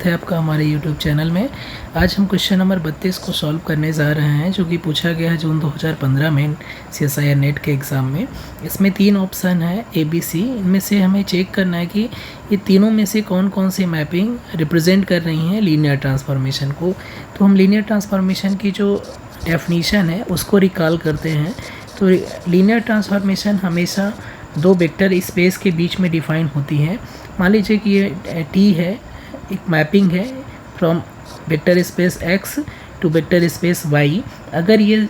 है आपका हमारे YouTube चैनल में। आज हम क्वेश्चन नंबर 32 को सॉल्व करने जा रहे हैं, जो कि पूछा गया है जून 2015 में CSIR नेट के एग्ज़ाम में। इसमें 3 ऑप्शन है ABC। इनमें से हमें चेक करना है कि ये तीनों में से कौन कौन सी मैपिंग रिप्रेजेंट कर रही हैं लीनियर ट्रांसफॉर्मेशन को। तो हम लीनियर ट्रांसफॉर्मेशन की जो डेफिनीशन है उसको रिकॉल करते हैं। तो लीनियर ट्रांसफॉर्मेशन हमेशा दो वेक्टर स्पेस के बीच में डिफाइन होती है। मान लीजिए कि ये T है, एक मैपिंग है from vector space X to vector space Y। अगर ये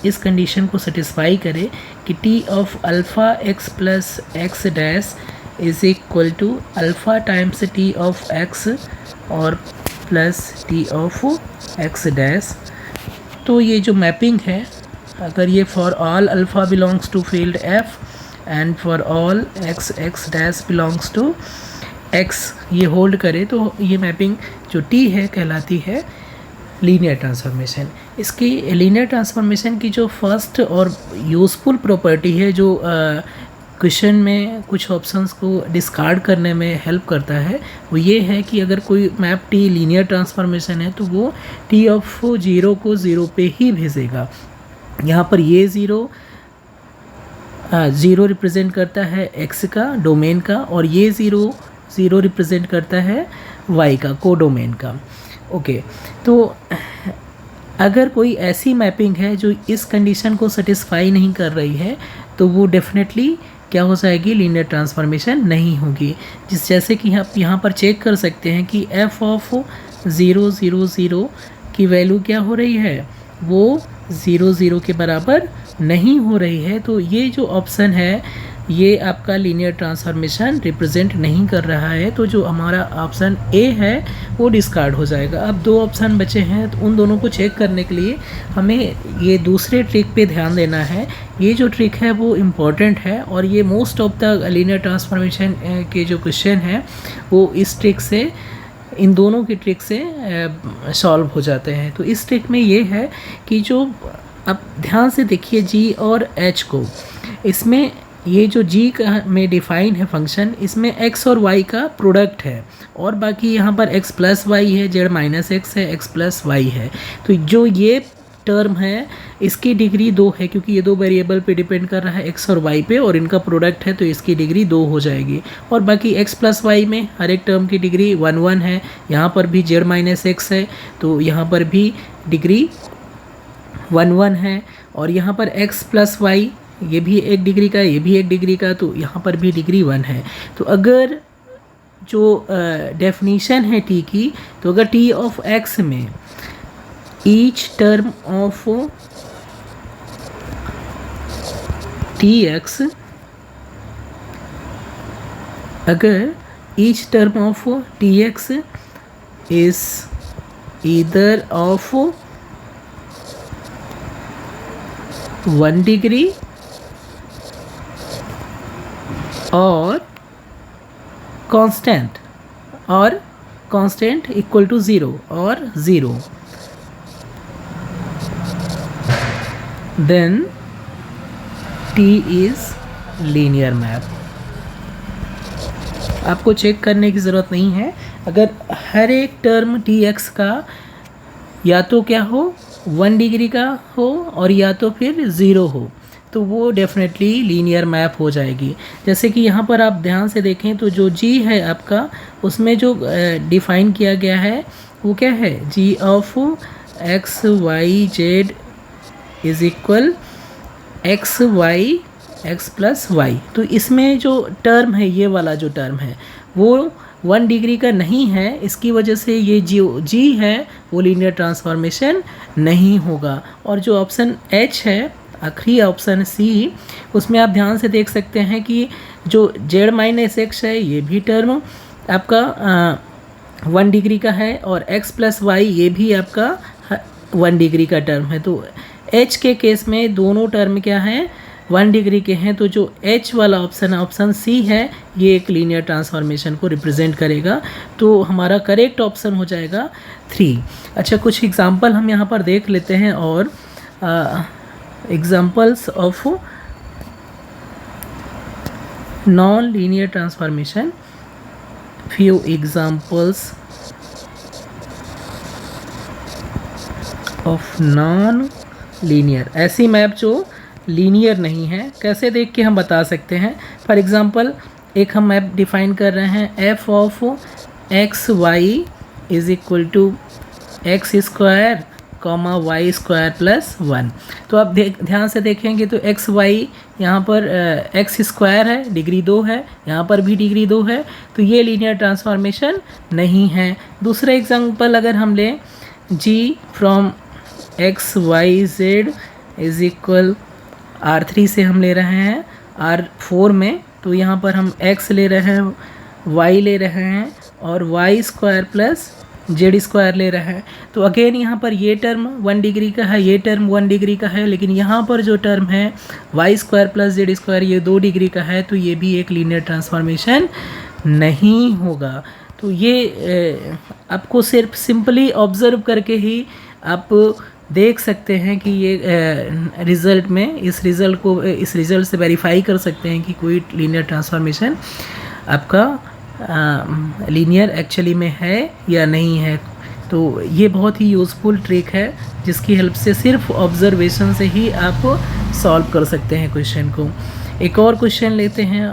इस कंडीशन को सेटिस्फाई करे कि T of alpha x plus X dash is equal to alpha times T of x और plus T of x dash, तो ये जो मैपिंग है, अगर ये for all alpha belongs to field F and for all x dash belongs to x ये hold करे, तो ये मैपिंग जो T है कहलाती है लीनियर ट्रांसफॉर्मेशन। इसकी लीनियर ट्रांसफॉर्मेशन की जो फर्स्ट और यूज़फुल प्रॉपर्टी है, जो क्वेश्चन में कुछ ऑप्शंस को डिस्कार्ड करने में हेल्प करता है, वो ये है कि अगर कोई मैप T लीनियर ट्रांसफॉर्मेशन है तो वो T ऑफ 0 को 0 पे ही भेजेगा। यहाँ पर ये ज़ीरो रिप्रेजेंट करता है x का डोमेन का, और ये ज़ीरो रिप्रेजेंट करता है y का कोडोमेन का। ओके, तो अगर कोई ऐसी मैपिंग है जो इस कंडीशन को सेटिस्फाई नहीं कर रही है, तो वो डेफिनेटली क्या हो जाएगी, लीनियर ट्रांसफॉर्मेशन नहीं होगी। जैसे कि आप यहाँ पर चेक कर सकते हैं कि f ऑफ 0 0 0 की वैल्यू क्या हो रही है, वो 0 0 के बराबर नहीं हो रही है। तो ये जो ऑप्शन है ये आपका लीनियर ट्रांसफॉर्मेशन रिप्रेजेंट नहीं कर रहा है, तो जो हमारा ऑप्शन ए है वो डिस्कार्ड हो जाएगा। अब 2 ऑप्शन बचे हैं, तो उन दोनों को चेक करने के लिए हमें ये दूसरे ट्रिक पे ध्यान देना है। ये जो ट्रिक है वो इम्पॉर्टेंट है, और ये most of the linear transformation के जो क्वेश्चन हैं वो इस ट्रिक से, इन दोनों की ट्रिक से सॉल्व हो जाते हैं। तो इस ट्रिक में ये है कि जो अब ध्यान से देखिए G और H को, इसमें ये जो G का में डिफाइन है फंक्शन, इसमें x और y का प्रोडक्ट है, और बाकी यहाँ पर x प्लस वाई है, z माइनस x है, x प्लस वाई है। तो जो ये टर्म है इसकी डिग्री 2 है, क्योंकि ये 2 वेरिएबल पे डिपेंड कर रहा है x और y पे, और इनका प्रोडक्ट है तो इसकी डिग्री 2 हो जाएगी। और बाकी x प्लस वाई में हर एक टर्म की डिग्री 1 1 है। यहाँ पर भी z माइनस x है, तो यहाँ पर भी डिग्री 1 1 है। और यहाँ पर x प्लस वाई, ये भी एक डिग्री का, ये भी एक डिग्री का, तो यहाँ पर भी डिग्री 1 है। तो अगर जो डेफिनीशन है T की, तो अगर T ऑफ x में ईच टर्म ऑफ Tx, अगर each term of Tx is either of 1 degree और कांस्टेंट, और कांस्टेंट इक्वल टू 0 और 0, then T is linear map. आपको चेक करने की ज़रूरत नहीं है। अगर हर एक टर्म Tx का या तो क्या हो, 1 डिग्री का हो, और या तो फिर 0 हो, तो वो डेफिनेटली लीनियर मैप हो जाएगी। जैसे कि यहाँ पर आप ध्यान से देखें तो जो G है आपका, उसमें जो डिफ़ाइन किया गया है वो क्या है, G of x y z is equal x y x plus Y. तो इसमें जो टर्म है, ये वाला जो टर्म है वो 1 डिग्री का नहीं है, इसकी वजह से ये जो G है वो लीनियर ट्रांसफॉर्मेशन नहीं होगा। और जो ऑप्शन H है, आखिरी ऑप्शन C, उसमें आप ध्यान से देख सकते हैं कि जो z माइनस x है ये भी टर्म आपका 1 डिग्री का है, और x प्लस वाई ये भी आपका 1 डिग्री का टर्म है। तो H के केस में दोनों टर्म क्या हैं, 1 डिग्री के हैं। तो जो H वाला ऑप्शन है, ऑप्शन C है, ये एक लीनियर ट्रांसफॉर्मेशन को रिप्रेजेंट करेगा। तो हमारा करेक्ट ऑप्शन हो जाएगा 3। अच्छा, कुछ एग्जांपल हम यहाँ पर देख लेते हैं, और examples of non linear transformation, few examples of non linear, ऐसी मैप जो लीनियर नहीं है। कैसे देख के हम बता सकते हैं? फॉर एग्ज़ाम्पल एक हम मैप डिफाइन कर रहे हैं, F of X Y is equal to X square comma Y square plus 1। तो आप ध्यान से देखेंगे तो एक्स वाई यहाँ पर एक्स स्क्वायर है, डिग्री 2 है, यहाँ पर भी डिग्री 2 है, तो ये लीनियर ट्रांसफॉर्मेशन नहीं है। दूसरा एग्जांपल अगर हम लें, G from X Y Z is equal R3 से हम ले रहे हैं R4 में, तो यहाँ पर हम x ले रहे हैं, y ले रहे हैं और Y square plus Z square ले रहे हैं। तो अगेन यहाँ पर ये टर्म 1 डिग्री का है, ये टर्म 1 डिग्री का है, लेकिन यहाँ पर जो टर्म है Y square plus Z square ये 2 डिग्री का है, तो ये भी एक लीनियर ट्रांसफॉर्मेशन नहीं होगा। तो ये आपको सिर्फ सिंपली ऑब्ज़र्व करके ही आप देख सकते हैं कि ये रिज़ल्ट में इस रिज़ल्ट से वेरीफाई कर सकते हैं कि कोई लीनियर ट्रांसफॉर्मेशन आपका लीनियर एक्चुअली में है या नहीं है। तो ये बहुत ही यूज़फुल ट्रिक है जिसकी हेल्प से सिर्फ ऑब्जर्वेशन से ही आप सॉल्व कर सकते हैं क्वेश्चन को। एक और क्वेश्चन लेते हैं।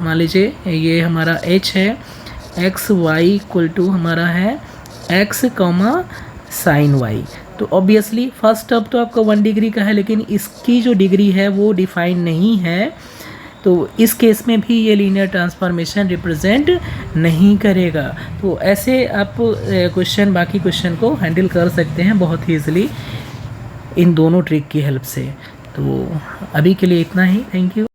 मान लीजिए ये हमारा h है, एक्स वाई इक्वल टू हमारा है x कॉमा साइन वाई। तो ऑब्वियसली फर्स्ट टर्म तो आपका 1 डिग्री का है, लेकिन इसकी जो डिग्री है वो डिफाइन नहीं है, तो इस केस में भी ये लीनियर ट्रांसफॉर्मेशन रिप्रेजेंट नहीं करेगा। तो ऐसे आप बाकी क्वेश्चन को हैंडल कर सकते हैं बहुत ही ईजिली इन दोनों ट्रिक की हेल्प से। तो अभी के लिए इतना ही, थैंक यू।